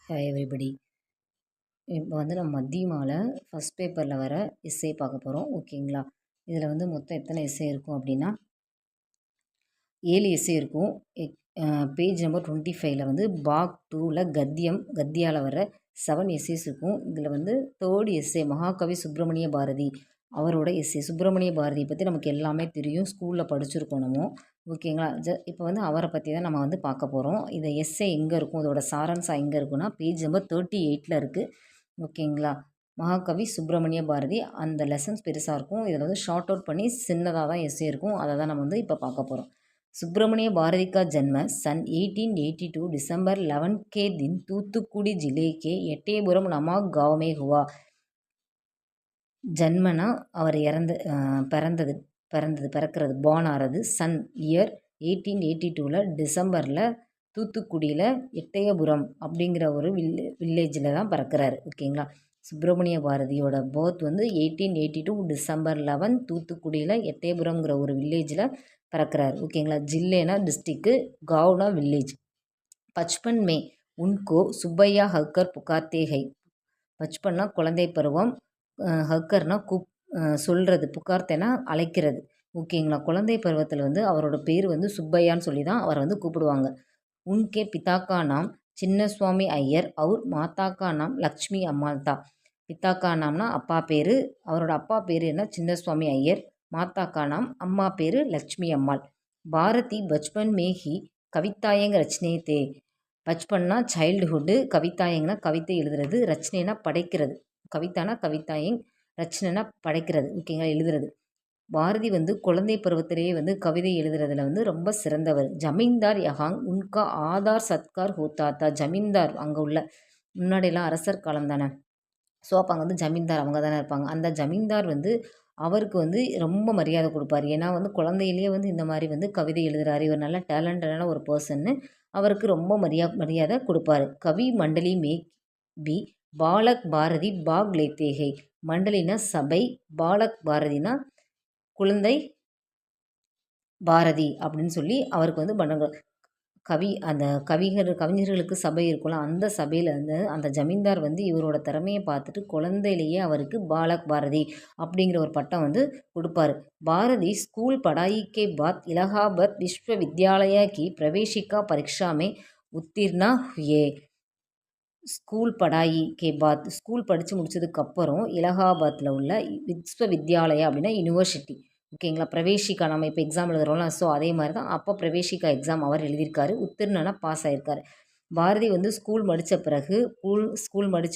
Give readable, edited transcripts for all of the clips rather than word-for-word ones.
Hi everybody. இப்போ வந்து நம்ம மத்தியமால ஃபஸ்ட் பேப்பரில் வர எஸ்ஸே பார்க்க போகிறோம். ஓகேங்களா? இதில் வந்து மொத்தம் எத்தனை எஸ்ஸே இருக்கும் அப்படின்னா 7 எஸ்ஸே இருக்கும். பேஜ் நம்பர் 25ல் வந்து பாக் 2ல் கத்தியால் வர 7 எஸ்ஸேஸ் இருக்கும். இதில் வந்து 3rd எஸ்ஸே மகாகவி சுப்பிரமணிய பாரதி அவரோட எஸ்ஸே. சுப்பிரமணிய பாரதியை பற்றி நமக்கு எல்லாமே தெரியும், ஸ்கூலில் படிச்சிருக்கோம் நம்ம. ஓகேங்களா? இப்போ வந்து அவரை பற்றி தான் நம்ம வந்து பார்க்க போகிறோம். இந்த எஸ்ஸே எங்கே இருக்கும், இதோட சாராம்சம் எங்கே இருக்குன்னா பேஜ் நம்பர் 38ல் இருக்குது. ஓகேங்களா? மகாகவி சுப்பிரமணிய பாரதி அந்த லெசன்ஸ் பெருசாக இருக்கும். இதில் வந்து ஷார்ட் அவுட் பண்ணி சின்னதாக தான் எஸ்ஸே இருக்கும். அதை தான் நம்ம வந்து இப்போ பார்க்க போகிறோம். सुब्रमण्य भारती का जन्म सन 1882 दिसंबर 11 के दिन तूतुकुड़ी जिले के एट्टेयपुरम नामक गांव में हुआ. ஜன்மனா அவர் பிறக்கிறது பார்ன் ஆகிறது சன் இயர் 1882ல் டிசம்பரில் தூத்துக்குடியில் எட்டயபுரம் அப்படிங்கிற ஒரு வில்லேஜில் தான் பிறக்கிறாரு. ஓகேங்களா? சுப்பிரமணிய பாரதியோட பர்த் வந்து 1882 டிசம்பர் 11 தூத்துக்குடியில் எட்டயபுரம்ங்கிற ஒரு வில்லேஜில் பிறக்கிறாரு. ஓகேங்களா? ஜில்லேனா டிஸ்ட்ரிக்கு, गाँवனா வில்லேஜ். பச்பன் மே உன்கோ சுப்பையா ஹக்கர் புகார்த்தே ஹை. பச்பன்னா குழந்தை பருவம், ஹக்கர்னா சொல்கிறது, புகார்த்தேனா அழைக்கிறது. ஓகேங்களா? குழந்தை பருவத்தில் வந்து அவரோட பேர் வந்து சுப்பையான்னு சொல்லி தான் அவரை வந்து கூப்பிடுவாங்க. உன்கே பிதாக்கா நாம் சின்னசுவாமி ஐயர் அவுர் மாதாக்கா நாம் லக்ஷ்மி அம்மாள் தா. பிதாக்கா நாம்னா அப்பா பேர், அவரோட அப்பா பேர் என்ன சின்னசுவாமி ஐயர், माता का नाम अम्मा पेरू लक्ष्मी अम्माள். பாரதி பச்பன் மேஹி கவிதாயங்க ரச்சனை தே. பச்பன்னா சைல்டுஹுட்டு, கவிதாயங்கன்னா கவிதை எழுதுறது, ரச்சனைனா படைக்கிறது. கவிதானா கவிதாயங், ரச்சனைனா படைக்கிறது. ஓகேங்களா? எழுதுறது. பாரதி வந்து குழந்தை பருவத்திலேயே வந்து கவிதை எழுதுறதுல வந்து ரொம்ப சிறந்தவர். ஜமீன்தார் யஹாங் உன்கா ஆதார் சத்கார் ஹோத்தாத்தா. ஜமீன்தார் அங்கே உள்ள, முன்னாடியெல்லாம் அரசர் காலம் தானே, ஸோ அப்போ அங்கே வந்து ஜமீன்தார் அவங்க தானே இருப்பாங்க. அந்த ஜமீன்தார் வந்து அவருக்கு வந்து ரொம்ப மரியாதை கொடுப்பார். ஏன்னா வந்து குழந்தையிலேயே வந்து இந்த மாதிரி வந்து கவிதை எழுதுறாரு, இவர் நல்ல டேலண்டடான ஒரு பர்சன்னு அவருக்கு ரொம்ப மரியாதை கொடுப்பாரு. கவி மண்டலி மே பி பாலக் பாரதி பாக் லேத்தேகை. மண்டலினா சபை, பாலக் பாரதினா குழந்தை பாரதி அப்படின்னு சொல்லி அவருக்கு வந்து அந்த கவிஞர்களுக்கு சபை இருக்கும்ல, அந்த சபையில் வந்து அந்த ஜமீன்தார் வந்து இவரோட திறமையை பார்த்துட்டு குழந்தையிலேயே அவருக்கு பாலக் பாரதி அப்படிங்கிற ஒரு பட்டம் வந்து கொடுப்பாரு. பாரதி ஸ்கூல் படாயி கே பாத் இலகாபாத் விஸ்வ வித்யாலயா கி பிரவேசிகா பரீட்சா மே உத்தீர்ணா ஹுயே. ஸ்கூல் படாயி கே பாத், ஸ்கூல் படித்து முடிச்சதுக்கப்புறம் இலகாபாத்தில் உள்ள விஸ்வ வித்யாலயா அப்படின்னா யூனிவர்சிட்டி. ஓகேங்களா? பிரவேசிக்கா நம்ம இப்போ எக்ஸாம் எழுதுறோம்ல, ஸோ அதே மாதிரி தான் அப்போ பிரவேசிக்கா எக்ஸாம் அவர் எழுதியிருக்காரு. உத்திர்ணனா பாஸ் ஆகியிருக்காரு. பாரதி வந்து ஸ்கூல்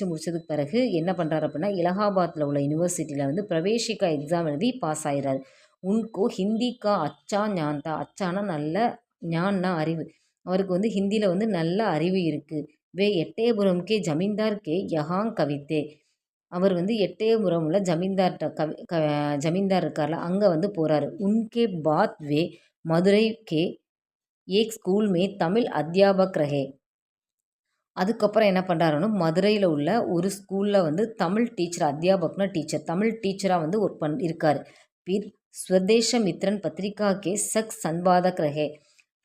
முடித்ததுக்கு பிறகு என்ன பண்ணுறாரு அப்படின்னா இலகாபாத்தில் உள்ள யூனிவர்சிட்டியில் வந்து பிரவேசிக்கா எக்ஸாம் எழுதி பாஸ் ஆகிறாரு. உன்கோ ஹிந்தி கா அச்சா ஞான்தா. அச்சானா நல்ல, ஞான்னா அறிவு. அவருக்கு வந்து ஹிந்தியில் வந்து நல்ல அறிவு இருக்குது. வே எட்டயபுரம் கே ஜமீன்தார் கே யஹாங் கவித்தே. அவர் வந்து எட்டயபுரம் உள்ள ஜமீன்தார் இருக்கார்ல, அங்கே வந்து போகிறாரு. உன்கே பாத் வே மதுரை கே ஏக் ஸ்கூல் மே தமிழ் அத்தியாபக் ரஹே. அதுக்கப்புறம் என்ன பண்ணுறாருன்னா மதுரையில் உள்ள ஒரு ஸ்கூலில் வந்து தமிழ் டீச்சர், அத்தியாபக்னா டீச்சர், தமிழ் டீச்சராக வந்து ஒர்க் இருக்கார். பிர் ஸ்வதேஷ மித்ரன் பத்திரிகா கே சன்பாதக் ரஹே.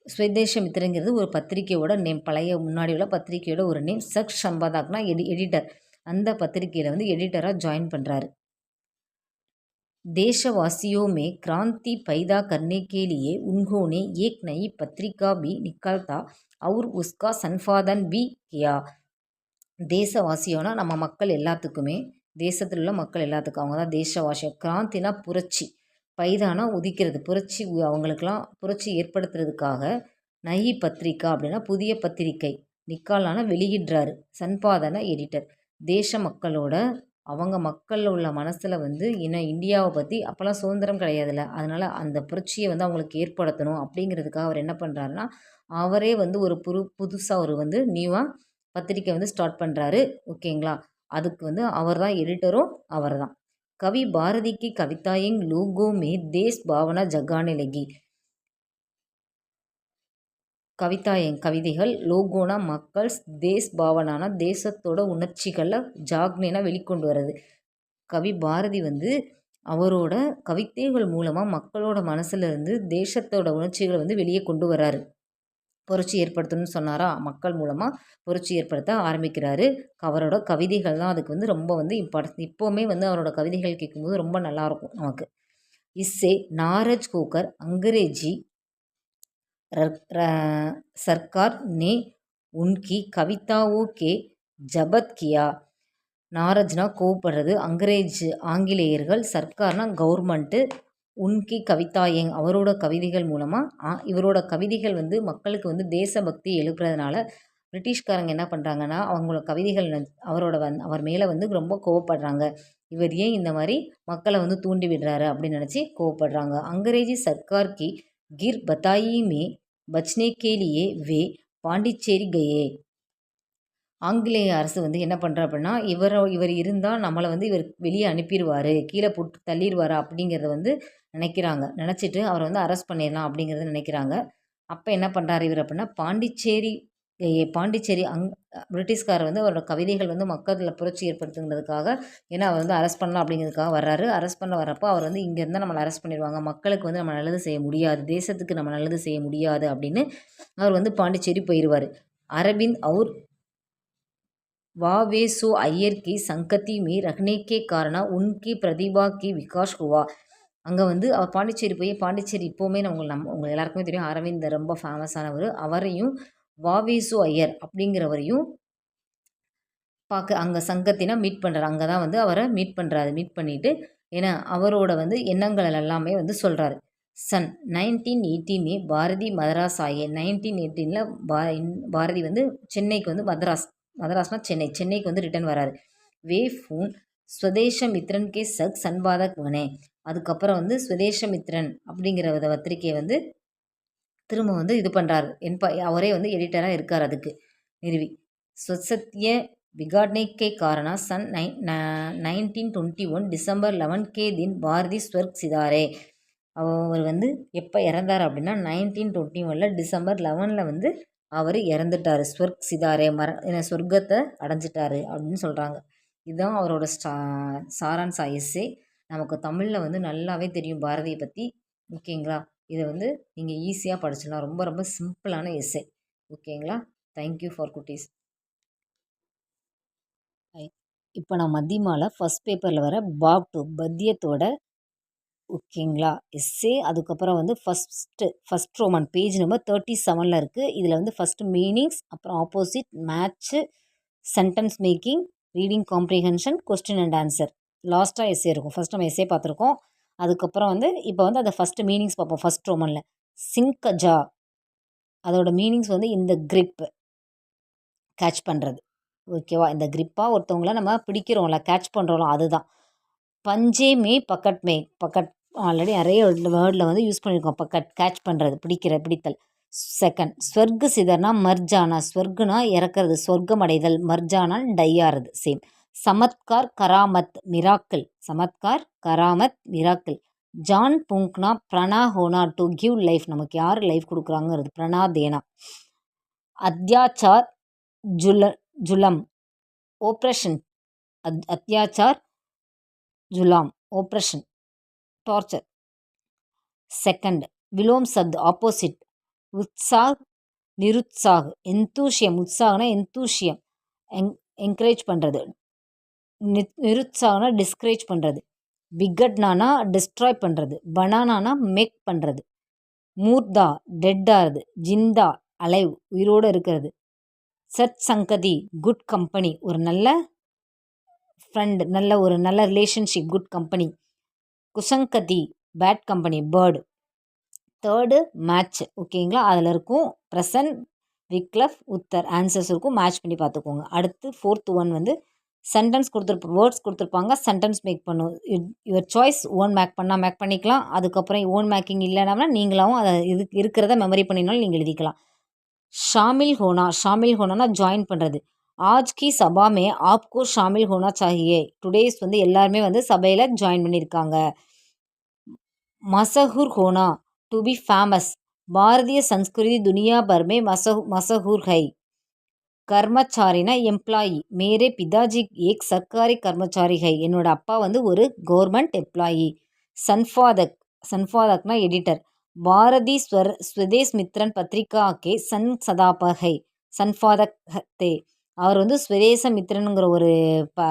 ஸ்வதேஷ மித்ரங்கிறது ஒரு பத்திரிகையோட நேம், பழைய முன்னாடி உள்ள பத்திரிகையோட ஒரு நேம். சம்பாதாக்னா எடிட்டர். அந்த பத்திரிகையில் வந்து எடிட்டராக ஜாயின் பண்ணுறாரு. देशवासियों में क्रांति पैदा करने के लिए उन्होंने एक नई पत्रिका भी निकाला और उसका संपादन भी किया. தேசவாசியோனா நம்ம மக்கள் எல்லாத்துக்குமே, தேசத்தில் உள்ள மக்கள் எல்லாத்துக்கும், அவங்க தான் தேசவாசி. கிராந்தினா புரட்சி, பைதானா உதிக்கிறது, புரட்சி அவங்களுக்கெல்லாம் புரட்சி ஏற்படுத்துறதுக்காக. நயி பத்திரிக்கா அப்படின்னா புதிய பத்திரிக்கை, நிக்காலான வெளியிடுறாரு, சன்பாதன எடிட்டர். தேச மக்களோட அவங்க மக்களில் உள்ள மனசில் வந்து இந்தியாவை பற்றி அப்போல்லாம் சுதந்திரம் கிடையாதுல்ல, அதனால் அந்த புரட்சியை வந்து அவங்களுக்கு ஏற்படுத்தணும் அப்படிங்கிறதுக்காக அவர் என்ன பண்ணுறாருன்னா அவரே வந்து ஒரு புதுசாக ஒரு வந்து நியூவாக பத்திரிக்கை வந்து ஸ்டார்ட் பண்ணுறாரு. ஓகேங்களா? அதுக்கு வந்து அவர் தான் எடிட்டரும் அவர் தான். கவி பாரதிக்கு கவிதாயங் லோகோ மே தேஸ் பாவனா ஜகானே லகி. கவிதாயங் கவிதைகள், லோகோனா மக்கள், தேஸ் பாவனானா தேசத்தோட உணர்ச்சிகளை, ஜாக்னேனா வெளிக்கொண்டு வர்றது. கவி பாரதி வந்து அவரோட கவிதைகள் மூலமாக மக்களோட மனசுல இருந்து தேசத்தோட உணர்ச்சிகளை வந்து வெளியே கொண்டு வராரு. புரட்சி ஏற்படுத்தணும்னு சொன்னாரா, மக்கள் மூலமாக புரட்சி ஏற்படுத்த ஆரம்பிக்கிறாரு. அவரோட கவிதைகள் தான் அதுக்கு வந்து ரொம்ப வந்து இப்போவுமே வந்து அவரோட கவிதைகள் கேட்கும்போது ரொம்ப நல்லாயிருக்கும் நமக்கு. इससे नाराज होकर अंग्रेजी सरकार ने उनकी कविताओं के जब्त किया. நாரஜ்னா கோவப்படுறது, ஆங்கிலேயர்கள், சர்க்கார்னா கவர்மெண்ட்டு, உன்கி கவிதாயங் அவரோட கவிதைகள் மூலமாக இவரோட கவிதைகள் வந்து மக்களுக்கு வந்து தேசபக்தி எழுப்புறதுனால பிரிட்டிஷ்காரங்க என்ன பண்ணுறாங்கன்னா அவங்களோட கவிதைகள் அவர் மேலே வந்து ரொம்ப கோவப்படுறாங்க. இவர் ஏன் இந்த மாதிரி மக்களை வந்து தூண்டி விடுறாரு அப்படின்னு நினச்சி கோவப்படுறாங்க. அங்கரேஜி சர்க்கார் கி கிர் பத்தாயி மே பச்னே கே லியே வே பாண்டிச்சேரி கயே. ஆங்கிலேய அரசு வந்து என்ன பண்ணுறா அப்படின்னா இவர் இருந்தால் நம்மளை வந்து இவர் வெளியே அனுப்பிடுவார், கீழே போட்டு தள்ளிடுவார் அப்படிங்கிறத வந்து நினைக்கிறாங்க. நினச்சிட்டு அவரை வந்து அரெஸ்ட் பண்ணிடலாம் அப்படிங்கிறத நினைக்கிறாங்க. அப்போ என்ன பண்ணுறாரு இவர் அப்படின்னா பாண்டிச்சேரி பிரிட்டிஷ்காரர் வந்து அவரோட கவிதைகள் வந்து மக்களில் புரட்சி ஏற்படுத்துங்கிறதுக்காக, ஏன்னா அவர் வந்து அரெஸ்ட் பண்ணலாம் அப்படிங்கிறதுக்காக வர்றாரு. அரெஸ்ட் பண்ண வரப்போ அவர் வந்து இங்கே இருந்தால் நம்மளை அரெஸ்ட் பண்ணிடுவாங்க, மக்களுக்கு வந்து நம்ம நல்லது செய்ய முடியாது, தேசத்துக்கு நம்ம நல்லது செய்ய முடியாது அப்படின்னு அவர் வந்து பாண்டிச்சேரி போயிடுவார். அரவிந்த் और वावेसू अय्यर की संगति में रहने के कारण उनकी प्रतिभा की विकास हुआ. அங்கே வந்து அவர் பாண்டிச்சேரி போய் பாண்டிச்சேரி இப்போவுமே உங்களுக்கு எல்லாருக்குமே தெரியும், அரவிந்த் ரொம்ப ஃபேமஸானவர். அவரையும் வாவேசு ஐயர் அப்படிங்கிறவரையும் அங்கே சங்கத்தினா மீட் பண்ணுறாரு. அங்கே தான் வந்து அவரை மீட் பண்ணுறாரு. மீட் பண்ணிவிட்டு ஏன்னா அவரோட வந்து எண்ணங்கள் எல்லாமே வந்து சொல்கிறாரு. சன் 1980 में பாரதி மதராஸ் ஆகிய 1918 பாரதி வந்து சென்னைக்கு வந்து மதராஸ்னா சென்னைக்கு வந்து ரிட்டர்ன் வராரு. வே ஃபூன் ஸ்வதேசமித்ரன் கே சக் சன்பாதக் வனே. அதுக்கப்புறம் வந்து ஸ்வதேசமித்ரன் அப்படிங்கிற பத்திரிக்கையை வந்து திரும்ப வந்து இது பண்ணுறாரு. அவரே வந்து எடிட்டராக இருக்கார் அதுக்கு நிறுவி. स्वसत्य बिगाड़ने के कारण सन 1921 डिसंबर 11 के दिन பாரதி ஸ்வர்க் சிதாரே. அவர் வந்து எப்போ இறந்தார் அப்படின்னா 1921 டிசம்பர் 11 வந்து அவர் இறந்துட்டார். ஸ்வர்க் சிதாரே சொர்க்கத்தை அடைஞ்சிட்டாரு அப்படின்னு சொல்கிறாங்க. இதுதான் அவரோட சாரான்ச எஸ்ஸே. நமக்கு தமிழில் வந்து நல்லாவே தெரியும் பாரதியை பற்றி. ஓகேங்களா, இதை வந்து நீங்கள் ஈஸியாக படிச்சிடலாம். ரொம்ப ரொம்ப சிம்பிளான எஸ்ஸே. ஓகேங்களா, தேங்க்யூ ஃபார் குட்டீஸ். இப்போ நான் மத்தியமாவில் ஃபஸ்ட் பேப்பரில் வர பாக் 2 பத்தியத்தோட ஓகேங்களா எஸ்ஸே, அதுக்கப்புறம் வந்து ஃபஸ்ட் ரோமன் பேஜ் நம்பர் 37 இருக்குது. இதில் வந்து ஃபஸ்ட்டு மீனிங்ஸ், அப்புறம் opposite, match, sentence making, reading comprehension, question and answer, லாஸ்ட்டாக எஸ்ஸே இருக்கும். ஃபஸ்ட் நம்ம எஸ்ஸே பார்த்துருக்கோம். அதுக்கப்புறம் வந்து இப்போ வந்து அதை ஃபஸ்ட்டு மீனிங்ஸ் பார்ப்போம். ஃபஸ்ட் ரோமனில் சிங்கஜா, அதோட மீனிங்ஸ் வந்து இந்த கிரிப் கேட்ச் பண்ணுறது. ஓகேவா, இந்த கிரிப்பாக ஒருத்தவங்கள நம்ம பிடிக்கிறோம்ல, கேட்ச் பண்ணுறோம்ல, அதுதான். பஞ்சே மே பக்கட் ஆல்ரெடி நிறைய வேர்டில் வந்து யூஸ் பண்ணியிருக்கோம். பக்கட் கேட்ச் பண்ணுறது, பிடித்தல். செகண்ட் ஸ்வர்கு சிதர்னா மர்ஜானா, ஸ்வர்குனா இறக்கிறது, சொர்க்கம் அடைதல், மர்ஜானால் டையாகிறது, சேம். சமத்கார் கராமத் மிராக்கிள். ஜான் புங்க்னா பிரணா ஹோனா, டு கிவ் லைஃப், நமக்கு யார் லைஃப் கொடுக்குறாங்கிறது, பிரணா தேனா. அத்தியாச்சார் ஜுலம் ஓப்ரேஷன், அத்தியாச்சார் ஜுலாம் ஓப்ரேஷன், டார்ச்சர். செகண்ட் விலோம் சப்த் ஆப்போசிட், உத்சாக் நிருத்சாக், எந்தூஷியம், உற்சாகனா எந்தூஷியம் என்கரேஜ் பண்ணுறது, நிருத்சாகனா டிஸ்கரேஜ் பண்ணுறது, பிகட்னானா டிஸ்ட்ராய் பண்ணுறது, பனானானா மேக் பண்ணுறது, மூர்தா டெட்டாகிறது, ஜிந்தா அலைவ் உயிரோடு இருக்கிறது, சத் சங்கதி குட் கம்பெனி, ஒரு நல்ல ஃப்ரெண்ட், ஒரு நல்ல ரிலேஷன்ஷிப், குட் கம்பெனி. குசங்கதி பேட் கம்பெனி, பேர்டு. Third match. ஓகேங்களா, அதில் இருக்கும் ப்ரெசன்ட், விக்லஃப், உத்தர் ஆன்சர்ஸ் இருக்கும், மேட்ச் பண்ணி பார்த்துக்கோங்க. அடுத்து ஃபோர்த் ஒன் வந்து சென்டென்ஸ் வேர்ட்ஸ் கொடுத்துருப்பாங்க, சென்டென்ஸ் மேக் பண்ணும். யுவர் சாய்ஸ், ஓன் மேக் பண்ணால் மேக் பண்ணிக்கலாம். அதுக்கப்புறம் ஓன் மேக்கிங் இல்லைனா நீங்களாகவும் அதை இருக்கிறத மெமரி பண்ணினாலும் நீங்கள் எழுதிக்கலாம். ஷாமில் ஹோனா ஜாயின் பண்ணுறது. ஆஜ் கி சபா மே ஆப்கோ ஷாமில் ஹோனா சாஹியே, டுடேஸ் வந்து எல்லாருமே வந்து சபையில் ஜாயின் பண்ணியிருக்காங்க. மசஹூர் ஹோனா, டு பி ஃபேமஸ், பாரதிய சன்ஸ்கிருதி துனியா பர் மே மசஹூர் ஹை. கர்மச்சாரினா எம்ப்ளாயி, மேரே பிதாஜி ஏக் சர்க்காரி கர்மச்சாரி ஹை, என்னோட அப்பா வந்து ஒரு கவர்மெண்ட் எம்ப்ளாயி. சன்பாதக்னா எடிட்டர், பாரதி ஸ்வதேஸ் மித்ரன் பத்திரிகா கே சன்பாதக் அவர் வந்து ஸ்வதேச மித்ரனுங்கிற ஒரு ப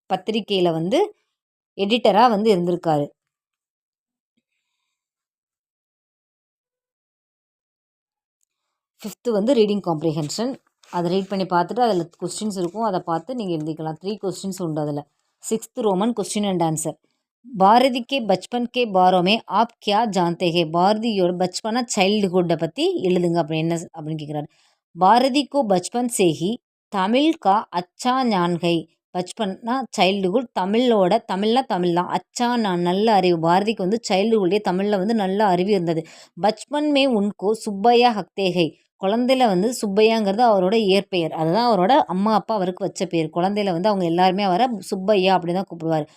பத்திரிகையில் வந்து எடிட்டராக வந்து இருந்திருக்காரு. ஃபிஃப்த்து வந்து ரீடிங் காம்ப்ரிஹென்ஷன். அதை ரீட் பண்ணி பார்த்துட்டு அதில் கொஸ்டின்ஸ் இருக்கும், அதை பார்த்து நீங்கள் எழுதிக்கலாம். 3 கொஸ்டின்ஸ் உண்டு அதில். 6th Roman question and answer. Bharati கே பச்பன் கே பாரோமே ஆப் கியா ஜான்தே ஹே. பாரதியோட பச்பனா சைல்டுஹுட்டை பற்றி எழுதுங்க அப்படி என்ன அப்படின்னு கேட்குறாரு. பாரதி கோ பச்பன் சேஹி தமிழ் கா அச்சா ஞான்கை. பச்பன்னா சைல்டுஹுட், தமிழ்னா தமிழ் தான். அச்சா நான் நல்ல அறிவு. பாரதிக்கு வந்து சைல்டுஹுட்டே தமிழில் வந்து நல்ல அறிவு இருந்தது. பச்பன் மே உன்கோ சுப்பையா ஹக்தேகை. குழந்தையில வந்து சுப்பையாங்கிறது அவரோட இயற்பெயர், அதுதான் அவரோட அம்மா அப்பா அவருக்கு வச்ச பேர். குழந்தையில வந்து அவங்க எல்லாருமே அவரை சுப்பையா அப்படி தான் கூப்பிடுவார்.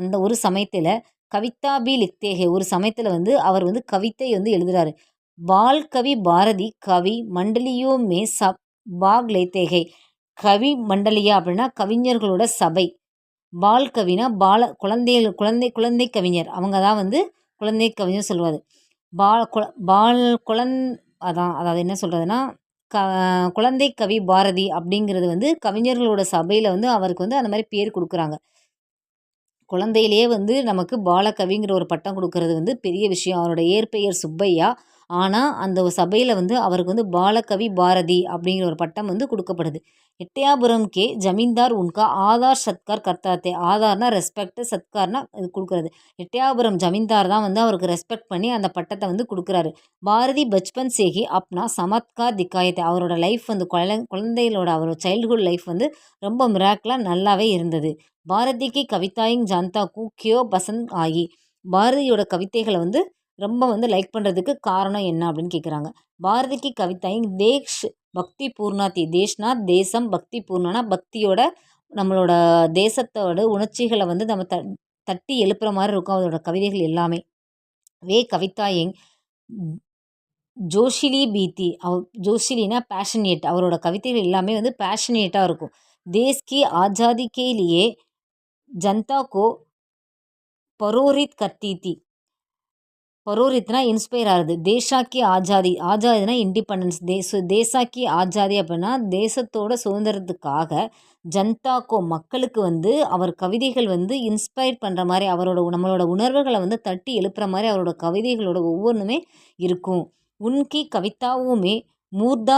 அந்த ஒரு சமயத்தில் கவிதா பி லிக்தேகே. ஒரு சமயத்தில் வந்து அவர் வந்து கவிதை வந்து எழுதுறாரு. பால் கவி பாரதி கவி மண்டலியோ மே பாக் லேத்தேகே. கவி மண்டலியா அப்படின்னா கவிஞர்களோட சபை. பால் கவினா குழந்தைகள், குழந்தை கவிஞர், அவங்க தான் வந்து குழந்தை கவிஞர் சொல்லுவார். பால் அதாவது என்ன சொல்கிறதுனா குழந்தை கவி பாரதி அப்படிங்கிறது வந்து கவிஞர்களோட சபையில் வந்து அவருக்கு வந்து அந்த மாதிரி பேர் கொடுக்குறாங்க. குழந்தையிலேயே வந்து நமக்கு பாலகவிங்கிற ஒரு பட்டம் கொடுக்கறது வந்து பெரிய விஷயம். அவரோட இயற்பெயர் சுப்பையா. ஆனால் அந்த சபையில் வந்து அவருக்கு வந்து பாலகவி பாரதி அப்படிங்கிற ஒரு பட்டம் வந்து கொடுக்கப்படுது. எட்டயாபுரம் கே ஜமீன்தார் உன்கா ஆதார் சத்கார் கர்த்தாத்தே. ஆதார்னா ரெஸ்பெக்ட், சத்கார்னா இது கொடுக்குறது. எட்டயாபுரம் ஜமீன்தார் தான் வந்து அவருக்கு ரெஸ்பெக்ட் பண்ணி அந்த பட்டத்தை வந்து கொடுக்குறாரு. பாரதி பச்பன் சேகி அப்னா சமத்கார் திக்காயத்தை. அவரோட லைஃப் வந்து குழந்தைகளோட அவரோட சைல்டுஹுட் லைஃப் வந்து ரொம்ப மிராக்கிளாக நல்லாவே இருந்தது. பாரதிக்கு கவிதாயிங் ஜனதாக்கும் கியோ பசந்த் ஆகி. பாரதியோட கவிதைகளை வந்து ரொம்ப வந்து லைக் பண்ணுறதுக்கு காரணம் என்ன அப்படின்னு கேட்குறாங்க. பாரதிக்கு கவிதாயிங் தேஷ் பக்தி பூர்ணாத்தி. தேஷ்னா தேசம், பக்தி பூர்ணனா பக்தியோட நம்மளோட தேசத்தோட உணர்ச்சிகளை வந்து நம்ம தட்டி எழுப்புற மாதிரி இருக்கும் அதோட கவிதைகள் எல்லாமே. கவிதாயிங் ஜோஷிலி பீத்தி. ஜோஷிலினா பேஷனேட். அவரோட கவிதைகள் எல்லாமே வந்து பேஷனேட்டாக இருக்கும். These Ki ஆஜாதி K Liye Janata go பரோரித் கர்த்தி the. பரோரித்னா inspire ஆகுது. தேசாக்கி ஆஜாதி. ஆஜாதினா இண்டிபெண்டன்ஸ். தேசாக்கி ஆஜாதி அப்படின்னா தேசத்தோட சுதந்திரத்துக்காக ஜனதாக்கோ மக்களுக்கு வந்து அவர் கவிதைகள் வந்து இன்ஸ்பயர் பண்ணுற மாதிரி, நம்மளோட உணர்வுகளை வந்து தட்டி எழுப்புற மாதிரி அவரோட கவிதைகளோட ஒவ்வொன்றுமே இருக்கும். உன்கி கவிதாவுமே மூர்தா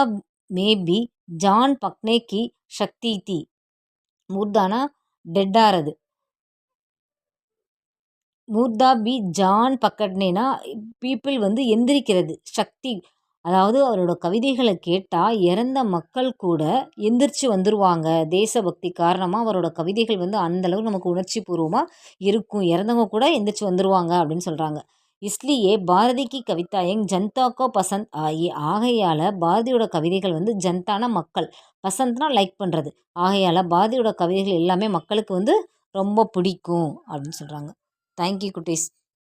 மேபி ஜான் பக்னே கி சக்தி தி. மூர்தானா டெட்டாகிறது. மூர்தா பி ஜான் பக்கட்னேனா பீப்புள் வந்து எந்திரிக்கிறது சக்தி. அதாவது அவரோட கவிதைகளை கேட்டால் இறந்த மக்கள் கூட எந்திரிச்சு வந்துடுவாங்க. தேசபக்தி காரணமாக அவரோட கவிதைகள் வந்து அந்தளவுக்கு நமக்கு உணர்ச்சி பூர்வமாக இருக்கும். இறந்தவங்க கூட எந்திரிச்சு வந்துடுவாங்க அப்படின்னு சொல்கிறாங்க. இஸ்லியே பாரதிக்கு கவிதாயங் ஜனதாக்கோ பசந்த் ஆகி. ஆகையால் பாரதியோட கவிதைகள் வந்து ஜனதான மக்கள், பசந்த்னா லைக் பண்ணுறது. ஆகையால் பாரதியோட கவிதைகள் எல்லாமே மக்களுக்கு வந்து ரொம்ப பிடிக்கும் அப்படின்னு சொல்கிறாங்க. தேங்க்யூ குட்டீஸ்.